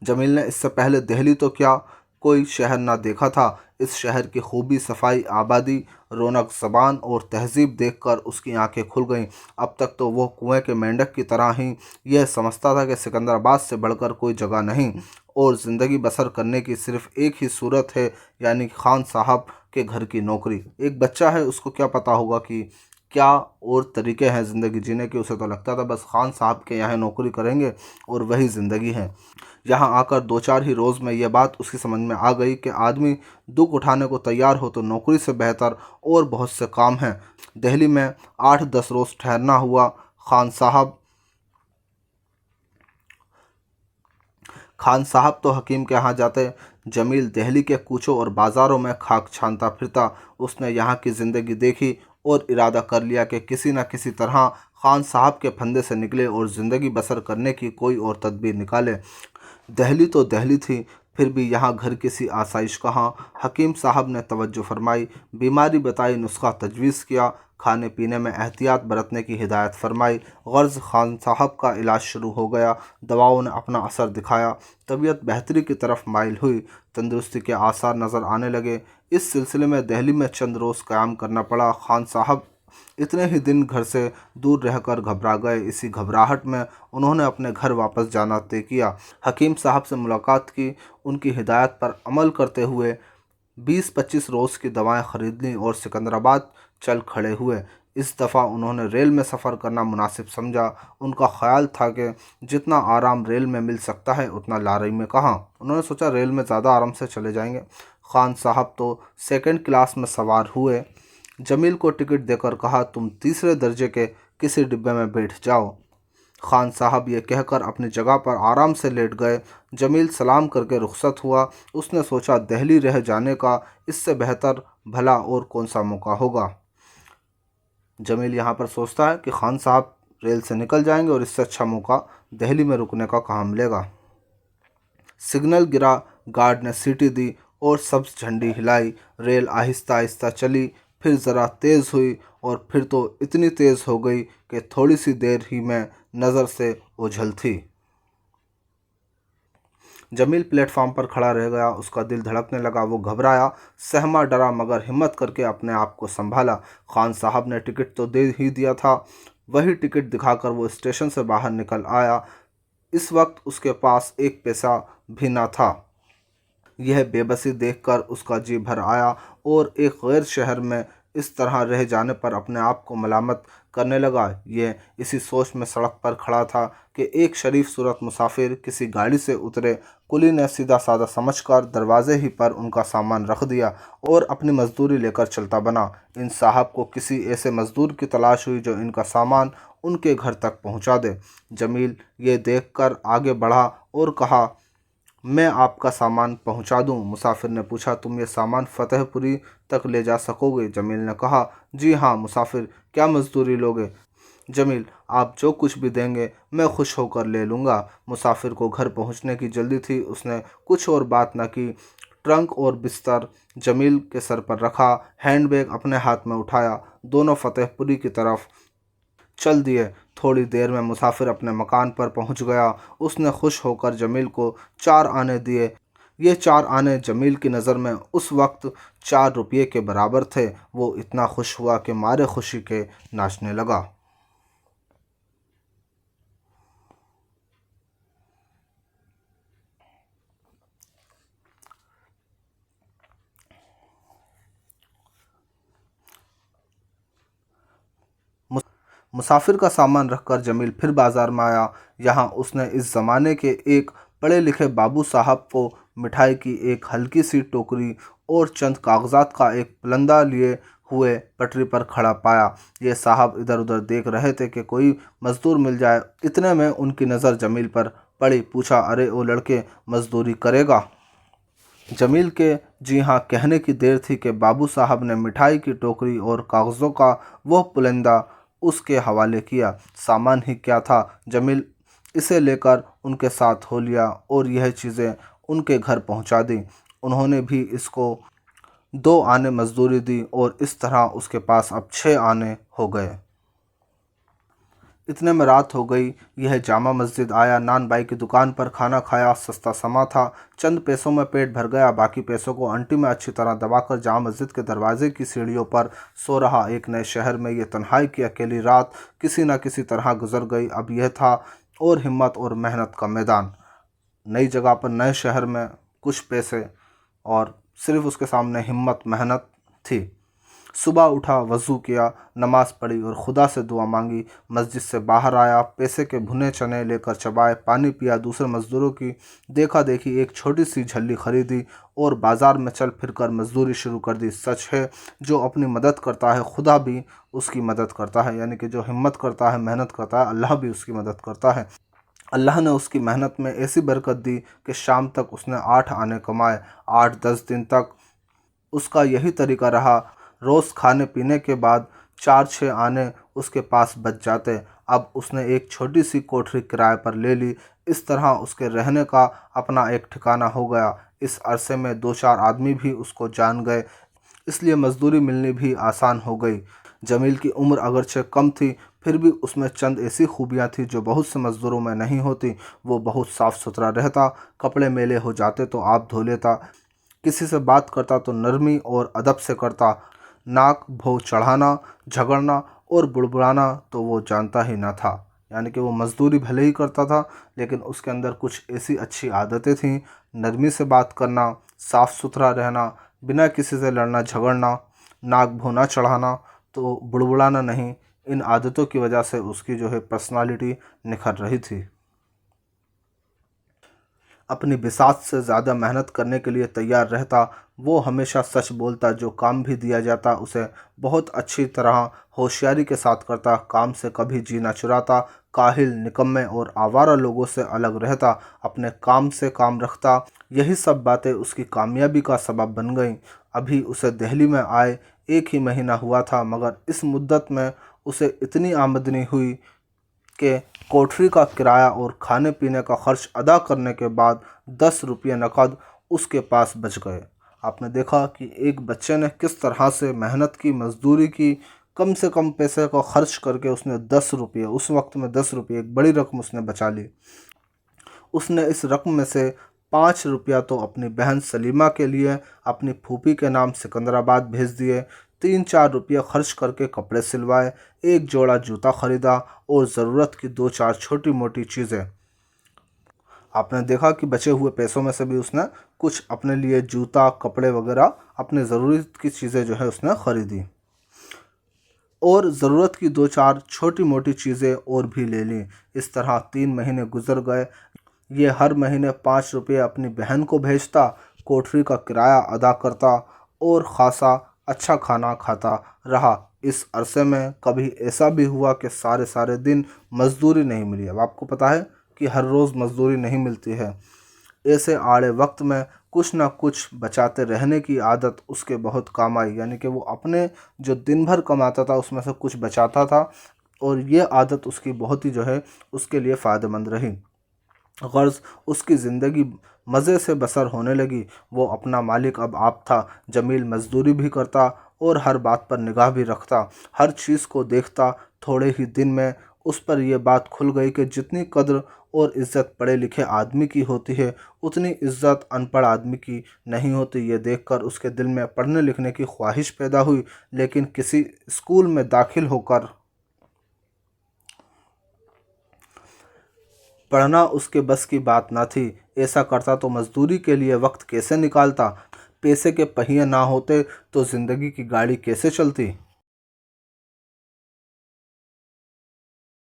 जमील ने इससे पहले दिल्ली तो क्या कोई शहर ना देखा था। इस शहर की खूबी, सफाई, आबादी, रौनक, ज़बान और तहजीब देखकर उसकी आंखें खुल गईं। अब तक तो वो कुएं के मेंढक की तरह ही यह समझता था कि सिकंदराबाद से बढ़कर कोई जगह नहीं और ज़िंदगी बसर करने की सिर्फ एक ही सूरत है, यानी खान साहब के घर की नौकरी। एक बच्चा है, उसको क्या पता होगा कि क्या और तरीके हैं ज़िंदगी जीने के। उसे तो लगता था बस खान साहब के यहाँ नौकरी करेंगे और वही ज़िंदगी है। यहाँ आकर 2-4 ही रोज़ में यह बात उसकी समझ में आ गई कि आदमी दुख उठाने को तैयार हो तो नौकरी से बेहतर और बहुत से काम हैं। दिल्ली में 8-10 रोज़ ठहरना हुआ। खान साहब तो हकीम के यहाँ जाते। जमील दिल्ली के कूचों और बाज़ारों में खाक छानता फिरता। उसने यहाँ की ज़िंदगी देखी और इरादा कर लिया कि किसी न किसी तरह खान साहब के फंदे से निकले और ज़िंदगी बसर करने की कोई और तदबीर निकाले। दहली तो दहली थी, फिर भी यहाँ घर की सी आसाइश कहाँ। हकीम साहब ने तवज्जो फरमाई, बीमारी बताई, नुस्खा तजवीज़ किया, खाने पीने में एहतियात बरतने की हिदायत फरमाई। गर्ज खान साहब का इलाज शुरू हो गया। दवाओं ने अपना असर दिखाया। तबीयत बेहतरी की तरफ माइल हुई। तंदुरुस्ती के आसार नज़र आने लगे। इस सिलसिले में दिल्ली में चंद रोज़ क़याम करना पड़ा। खान साहब इतने ही दिन घर से दूर रहकर घबरा गए। इसी घबराहट में उन्होंने अपने घर वापस जाना तय किया। हकीम साहब से मुलाकात की, उनकी हिदायत पर अमल करते हुए 20-25 रोज़ की दवाएं खरीद लीं और सिकंदराबाद चल खड़े हुए। इस दफ़ा उन्होंने रेल में सफ़र करना मुनासिब समझा। उनका ख्याल था कि जितना आराम रेल में मिल सकता है उतना लारई में कहाँ। उन्होंने सोचा रेल में ज़्यादा आराम से चले जाएंगे। खान साहब तो सेकंड क्लास में सवार हुए। जमील को टिकट देकर कहा, तुम तीसरे दर्जे के किसी डिब्बे में बैठ जाओ। खान साहब ये कहकर अपनी जगह पर आराम से लेट गए। जमील सलाम करके रुखसत हुआ। उसने सोचा दिल्ली रह जाने का इससे बेहतर भला और कौन सा मौका होगा। जमील यहाँ पर सोचता है कि खान साहब रेल से निकल जाएंगे और इससे अच्छा मौका दिल्ली में रुकने का कहाँ मिलेगा। सिग्नल गिरा, गार्ड ने सीटी दी और सब्ज झंडी हिलाई। रेल आहिस्ता आहिस्ता चली, फिर ज़रा तेज़ हुई और फिर तो इतनी तेज़ हो गई कि थोड़ी सी देर ही में नज़र से ओझल थी। जमील प्लेटफार्म पर खड़ा रह गया। उसका दिल धड़कने लगा। वो घबराया, सहमा, डरा, मगर हिम्मत करके अपने आप को संभाला। खान साहब ने टिकट तो दे ही दिया था। वही टिकट दिखाकर वो स्टेशन से बाहर निकल आया। इस वक्त उसके पास एक पैसा भी ना था। यह बेबसी देखकर उसका जी भर आया और एक गैर शहर में इस तरह रह जाने पर अपने आप को मलामत करने लगा। यह इसी सोच में सड़क पर खड़ा था कि एक शरीफ सूरत मुसाफिर किसी गाड़ी से उतरे। कुली ने सीधा साधा समझकर दरवाजे ही पर उनका सामान रख दिया और अपनी मजदूरी लेकर चलता बना। इन साहब को किसी ऐसे मजदूर की तलाश हुई जो इनका सामान उनके घर तक पहुंचा दे। जमील ये देखकर आगे बढ़ा और कहा, मैं आपका सामान पहुंचा दूं। मुसाफिर ने पूछा, तुम ये सामान फतेहपुरी तक ले जा सकोगे? जमील ने कहा, जी हाँ। मुसाफिर, क्या मजदूरी लोगे? जमील, आप जो कुछ भी देंगे मैं खुश होकर ले लूँगा। मुसाफिर को घर पहुंचने की जल्दी थी। उसने कुछ और बात न की। ट्रंक और बिस्तर जमील के सर पर रखा, हैंडबैग अपने हाथ में उठाया, दोनों फतेहपुरी की तरफ चल दिए। थोड़ी देर में मुसाफिर अपने मकान पर पहुंच गया। उसने खुश होकर जमील को 4 आने दिए। ये 4 आने जमील की नज़र में उस वक्त 4 रुपये के बराबर थे। वो इतना खुश हुआ कि मारे खुशी के नाचने लगा। मुसाफिर का सामान रखकर जमील फिर बाजार में आया। यहाँ उसने इस ज़माने के एक पढ़े लिखे बाबू साहब को मिठाई की एक हल्की सी टोकरी और चंद कागजात का एक पलंदा लिए हुए पटरी पर खड़ा पाया। ये साहब इधर उधर देख रहे थे कि कोई मज़दूर मिल जाए। इतने में उनकी नज़र जमील पर पड़ी। पूछा, अरे ओ लड़के, मज़दूरी करेगा? जमील के जी हाँ कहने की देर थी कि बाबू साहब ने मिठाई की टोकरी और कागज़ों का वह पुलिंदा उसके हवाले किया। सामान ही क्या था, जमील इसे लेकर उनके साथ हो लिया और यह चीज़ें उनके घर पहुंचा दी। उन्होंने भी इसको 2 आने मजदूरी दी और इस तरह उसके पास अब 6 आने हो गए। इतने में रात हो गई। यह जामा मस्जिद आया, नान बाई की दुकान पर खाना खाया। सस्ता समा था, चंद पैसों में पेट भर गया। बाकी पैसों को अंटी में अच्छी तरह दबाकर जामा मस्जिद के दरवाजे की सीढ़ियों पर सो रहा। एक नए शहर में ये तन्हाई की अकेली रात किसी न किसी तरह गुजर गई। अब यह था और हिम्मत और मेहनत का मैदान। नई जगह पर, नए शहर में, कुछ पैसे और सिर्फ उसके सामने हिम्मत, मेहनत थी। सुबह उठा, वज़ू किया, नमाज़ पढ़ी और खुदा से दुआ मांगी। मस्जिद से बाहर आया, पैसे के भुने चने लेकर चबाए, पानी पिया। दूसरे मज़दूरों की देखा देखी एक छोटी सी झल्ली खरीदी और बाज़ार में चल फिरकर मज़दूरी शुरू कर दी। सच है, जो अपनी मदद करता है खुदा भी उसकी मदद करता है। यानी कि जो हिम्मत करता है, मेहनत करता है, अल्लाह भी उसकी मदद करता है। अल्लाह ने उसकी मेहनत में ऐसी बरकत दी कि शाम तक उसने 8 आने कमाए। 8-10 दिन तक उसका यही तरीका रहा। रोज़ खाने पीने के बाद 4-6 आने उसके पास बच जाते। अब उसने एक छोटी सी कोठरी किराए पर ले ली। इस तरह उसके रहने का अपना एक ठिकाना हो गया। इस अरसे में 2-4 आदमी भी उसको जान गए, इसलिए मजदूरी मिलनी भी आसान हो गई। जमील की उम्र अगरचे कम थी, फिर भी उसमें चंद ऐसी खूबियाँ थी जो बहुत से मज़दूरों में नहीं होती। वो बहुत साफ़ सुथरा रहता, कपड़े मैले हो जाते तो आप धो लेता, किसी से बात करता तो नरमी और अदब से करता। नाक भौं चढ़ाना, झगड़ना और बुड़बुड़ाना तो वो जानता ही ना था। यानी कि वो मज़दूरी भले ही करता था, लेकिन उसके अंदर कुछ ऐसी अच्छी आदतें थीं। नरमी से बात करना, साफ़ सुथरा रहना, बिना किसी से लड़ना झगड़ना, नाक भौं ना चढ़ाना तो बुड़बुड़ाना नहीं। इन आदतों की वजह से उसकी जो है पर्सनालिटी निखर रही थी। अपनी बिसात से ज़्यादा मेहनत करने के लिए तैयार रहता। वो हमेशा सच बोलता, जो काम भी दिया जाता उसे बहुत अच्छी तरह होशियारी के साथ करता। काम से कभी जी ना चुराता। काहिल, निकम्मे और आवारा लोगों से अलग रहता, अपने काम से काम रखता। यही सब बातें उसकी कामयाबी का सबब बन गईं। अभी उसे दिल्ली में आए 1 ही महीना हुआ था, मगर इस मुद्दत में उसे इतनी आमदनी हुई कि कोठरी का किराया और खाने पीने का खर्च अदा करने के बाद 10 रुपये नकद उसके पास बच गए। आपने देखा कि एक बच्चे ने किस तरह से मेहनत की, मजदूरी की, कम से कम पैसे को खर्च करके उसने 10 रुपये, उस वक्त में 10 रुपये एक बड़ी रकम उसने बचा ली। उसने इस रकम में से 5 रुपया तो अपनी बहन सलीमा के लिए अपनी फूफी के नाम सिकंदराबाद भेज दिए। 3-4 रुपये खर्च करके कपड़े सिलवाए, एक जोड़ा जूता खरीदा और ज़रूरत की 2-4 छोटी मोटी चीज़ें। आपने देखा कि बचे हुए पैसों में से भी उसने कुछ अपने लिए जूता, कपड़े वगैरह, अपने ज़रूरत की चीज़ें जो है उसने ख़रीदी और ज़रूरत की 2-4 छोटी मोटी चीज़ें और भी ले लीं। इस तरह 3 महीने गुजर गए। ये हर महीने 5 रुपये अपनी बहन को भेजता, कोठरी का किराया अदा करता और ख़ासा अच्छा खाना खाता रहा। इस अरसे में कभी ऐसा भी हुआ कि सारे सारे दिन मजदूरी नहीं मिली। अब आपको पता है कि हर रोज़ मजदूरी नहीं मिलती है। ऐसे आड़े वक्त में कुछ ना कुछ बचाते रहने की आदत उसके बहुत काम आई। यानी कि वो अपने जो दिन भर कमाता था उसमें से कुछ बचाता था और ये आदत उसकी बहुत ही जो है उसके लिए फ़ायदेमंद रही। गर्ज़ उसकी ज़िंदगी मज़े से बसर होने लगी। वो अपना मालिक अब आप था। जमील मज़दूरी भी करता और हर बात पर निगाह भी रखता, हर चीज़ को देखता। थोड़े ही दिन में उस पर यह बात खुल गई कि जितनी कद्र और इज़्ज़त पढ़े लिखे आदमी की होती है, उतनी इज़्ज़त अनपढ़ आदमी की नहीं होती। ये देखकर उसके दिल में पढ़ने लिखने की ख्वाहिश पैदा हुई, लेकिन किसी स्कूल में दाखिल होकर पढ़ना उसके बस की बात ना थी। ऐसा करता तो मजदूरी के लिए वक्त कैसे निकालता? पैसे के पहिए ना होते तो ज़िंदगी की गाड़ी कैसे चलती?